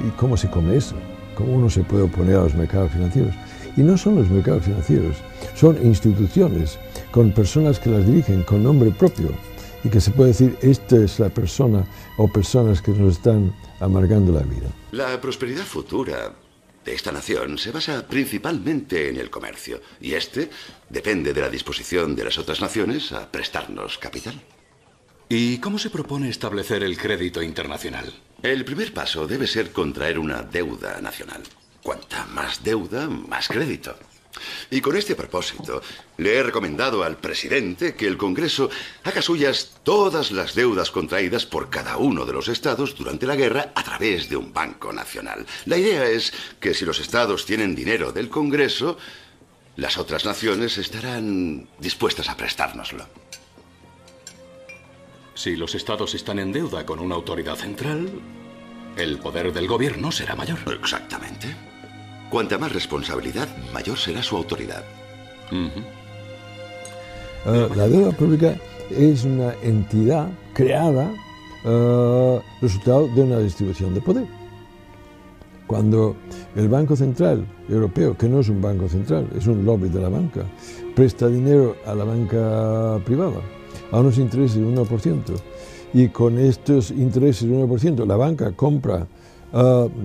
Speaker 6: ¿y cómo se come eso? ¿Cómo uno se puede oponer a los mercados financieros? Y no son los mercados financieros, son instituciones con personas que las dirigen con nombre propio y que se puede decir, esta es la persona o personas que nos están amargando la vida.
Speaker 9: La prosperidad futura de esta nación se basa principalmente en el comercio, y este depende de la disposición de las otras naciones a prestarnos capital.
Speaker 13: ¿Y cómo se propone establecer el crédito internacional?
Speaker 9: El primer paso debe ser contraer una deuda nacional. Cuanta más deuda, más crédito. Y con este propósito, le he recomendado al presidente que el Congreso haga suyas todas las deudas contraídas por cada uno de los estados durante la guerra a través de un banco nacional. La idea es que si los estados tienen dinero del Congreso, las otras naciones estarán dispuestas a prestárnoslo.
Speaker 13: Si los estados están en deuda con una autoridad central, el poder del gobierno será mayor.
Speaker 9: Exactamente. Cuanta más responsabilidad, mayor será su autoridad.
Speaker 6: La deuda pública es una entidad creada resultado de una distribución de poder. Cuando el Banco Central Europeo, que no es un banco central, es un lobby de la banca, presta dinero a la banca privada a unos intereses del 1%, y con estos intereses del 1% la banca compra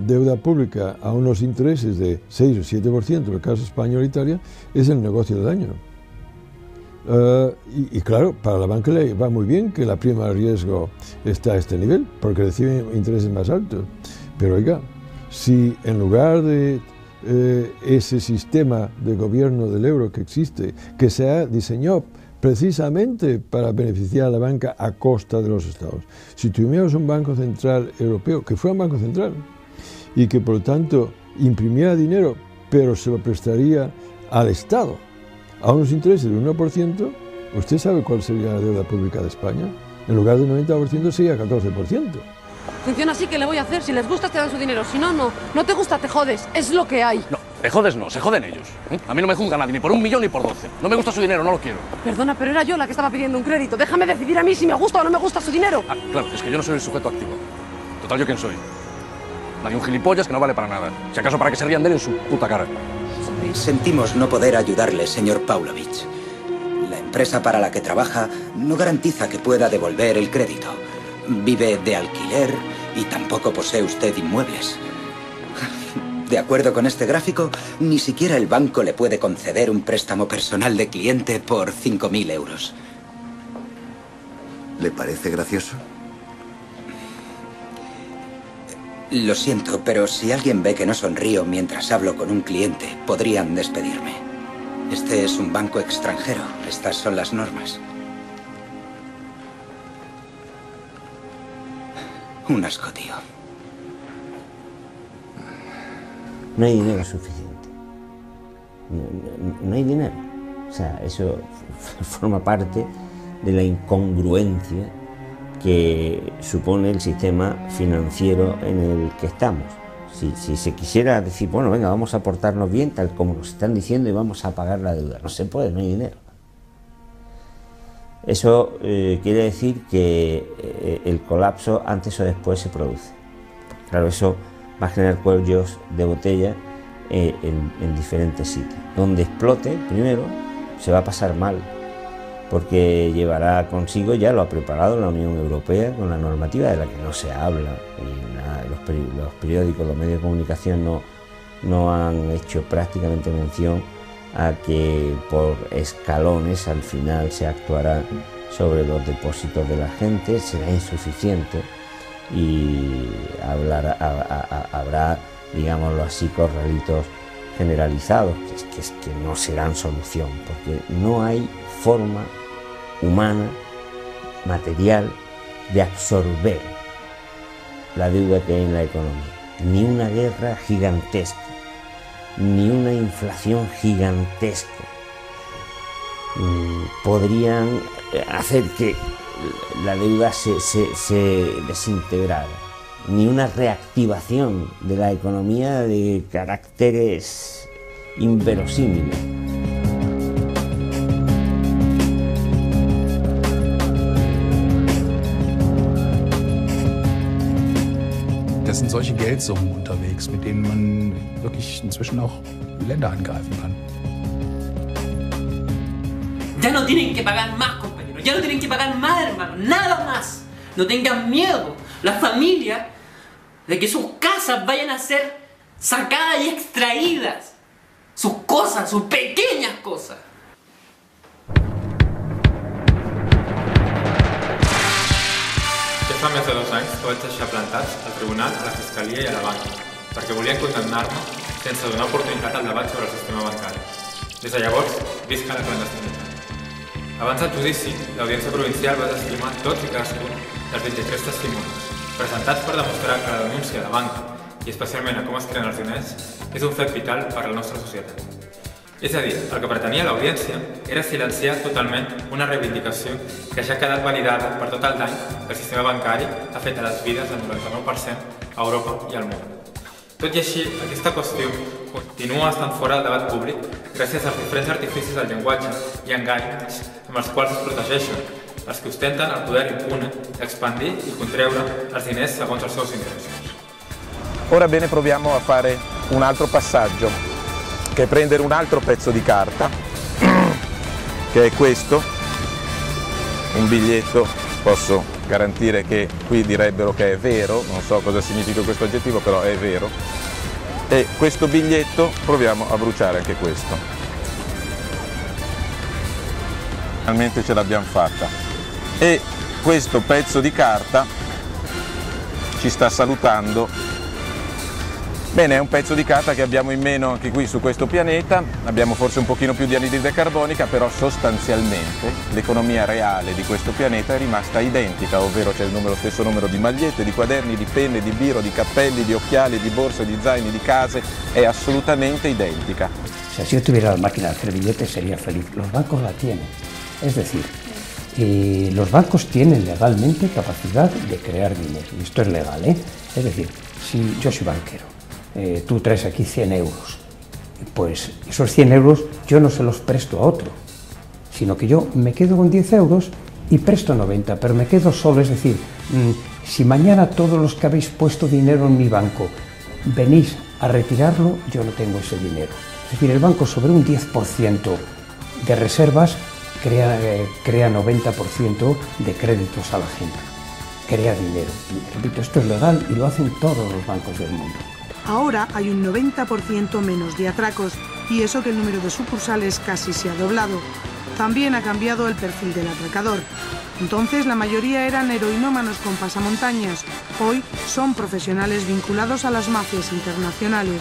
Speaker 6: deuda pública a unos intereses de 6 o 7%, en el caso español e Italia, es el negocio del año. Y claro, para la banca le va muy bien que la prima de riesgo está a este nivel, porque recibe intereses más altos. Pero oiga, si en lugar de ese sistema de gobierno del euro que existe, que se ha diseñado precisamente para beneficiar a la banca a costa de los estados, si tuviéramos un Banco Central Europeo, que fuera un Banco Central, y que por lo tanto imprimiera dinero, pero se lo prestaría al Estado, a unos intereses del 1%, ¿usted sabe cuál sería la deuda pública de España? En lugar del 90% sería 14%.
Speaker 14: Funciona así, ¿qué le voy a hacer? Si les gusta te dan su dinero, si no, no. No te gusta, te jodes, es lo que hay.
Speaker 27: No, te jodes no, se joden ellos. A mí no me juzga nadie, ni por 1 millón ni por 12. No me gusta su dinero, no lo quiero.
Speaker 14: Perdona, pero era yo la que estaba pidiendo un crédito. Déjame decidir a mí si me gusta o no me gusta su dinero.
Speaker 27: Ah, claro, es que yo no soy el sujeto activo. Total, ¿yo quién soy? Nadie, un gilipollas que no vale para nada. Si acaso para que se rían de él en su puta cara.
Speaker 17: Sentimos no poder ayudarle, señor Pavlovich. La empresa para la que trabaja no garantiza que pueda devolver el crédito. Vive de alquiler y tampoco posee usted inmuebles. De acuerdo con este gráfico, ni siquiera el banco le puede conceder un préstamo personal de cliente por 5.000 euros.
Speaker 9: ¿Le parece gracioso?
Speaker 17: Lo siento, pero si alguien ve que no sonrío mientras hablo con un cliente, podrían despedirme. Este es un banco extranjero. Estas son las normas. Un asco, tío.
Speaker 15: No hay dinero suficiente. No hay dinero. O sea, eso forma parte de la incongruencia que supone el sistema financiero en el que estamos. Si se quisiera decir, bueno, venga, vamos a portarnos bien, tal como nos están diciendo, y vamos a pagar la deuda. No se puede, no hay dinero. Eso quiere decir que el colapso antes o después se produce. Claro, eso va a generar cuellos de botella en diferentes sitios. Donde explote, primero, se va a pasar mal, porque llevará consigo, ya lo ha preparado la Unión Europea con la normativa de la que no se habla, y nada, los periódicos, los medios de comunicación no han hecho prácticamente mención a que por escalones al final se actuará sobre los depósitos de la gente, será insuficiente y habrá, digámoslo así, corralitos generalizados que no serán solución, porque no hay forma humana, material, de absorber la deuda que hay en la economía. Ni una guerra gigantesca, ni una inflación gigantesca podrían hacer que la deuda se desintegrara, ni una reactivación de la economía de caracteres inverosímiles.
Speaker 2: Das sind solche Geldsummen unterwegs, mit denen man wirklich inzwischen auch Länder angreifen kann.
Speaker 4: Ya no tienen que pagar más, compañeros. Ya no tienen que pagar más, hermano. Nada más. No tengan miedo, las familias, de que sus casas vayan a ser sacadas y extraídas. Sus cosas, sus pequeñas cosas.
Speaker 5: Fa més de 2 anys que vaig deixar plantats al tribunal, a la fiscalia i a la banca, perquè volien condemnar-me sense donar oportunitat al debat sobre el sistema bancari. Des de llavors, visc a la clandestinitat. Abans del judici, l'Audiència Provincial va desestimar tots i cadascun dels 23 testimonis, presentats per demostrar que la denúncia de banca, i especialment a com es creen els diners, és un fet vital per a la nostra societat. És a dir, el que pretenia l'audiència era silenciar totalment una reivindicació que ja ha quedat validada per tot el dany que el sistema bancari ha fet a les vides del 99% a Europa i al món. Tot i així, aquesta qüestió continua estant fora del debat públic gràcies als diferents artificis del llenguatge i enganys amb els quals es protegeixen els que ostenten el poder impune d'expandir i contreure els diners segons els seus interessos.
Speaker 7: Ora bene, proviamo a fare un altro passaggio, che è prendere un altro pezzo di carta, che è questo, un biglietto. Posso garantire che qui direbbero che è vero, non so cosa significa questo aggettivo, però è vero. E questo biglietto proviamo a bruciare anche questo. Finalmente ce l'abbiamo fatta. E questo pezzo di carta ci sta salutando. Bene, è un pezzo di carta che abbiamo in meno anche qui su questo pianeta, abbiamo forse un pochino più di anidride carbonica, però sostanzialmente l'economia reale di questo pianeta è rimasta identica, ovvero c'è lo stesso numero di magliette, di quaderni, di penne, di biro, di cappelli, di occhiali, di borse, di zaini, di case, è assolutamente identica.
Speaker 10: O sea, si yo tuviera la máquina de hacer billetes sería feliz. Los bancos la tienen. Es decir, los bancos tienen legalmente capacidad de crear dinero, y esto es legal, ¿eh? Es decir, si yo soy banquero, tú traes aquí 100 euros, pues esos 100 euros yo no se los presto a otro, sino que yo me quedo con 10 euros y presto 90, pero me quedo solo. Es decir, si mañana todos los que habéis puesto dinero en mi banco venís a retirarlo, yo no tengo ese dinero. Es decir, el banco sobre un 10% de reservas crea 90% de créditos a la gente, crea dinero. Y, repito, esto es legal y lo hacen todos los bancos del mundo.
Speaker 21: Ahora hay un 90% menos de atracos, y eso que el número de sucursales casi se ha doblado. También ha cambiado el perfil del atracador. Entonces la mayoría eran heroinómanos con pasamontañas. Hoy son profesionales vinculados a las mafias internacionales.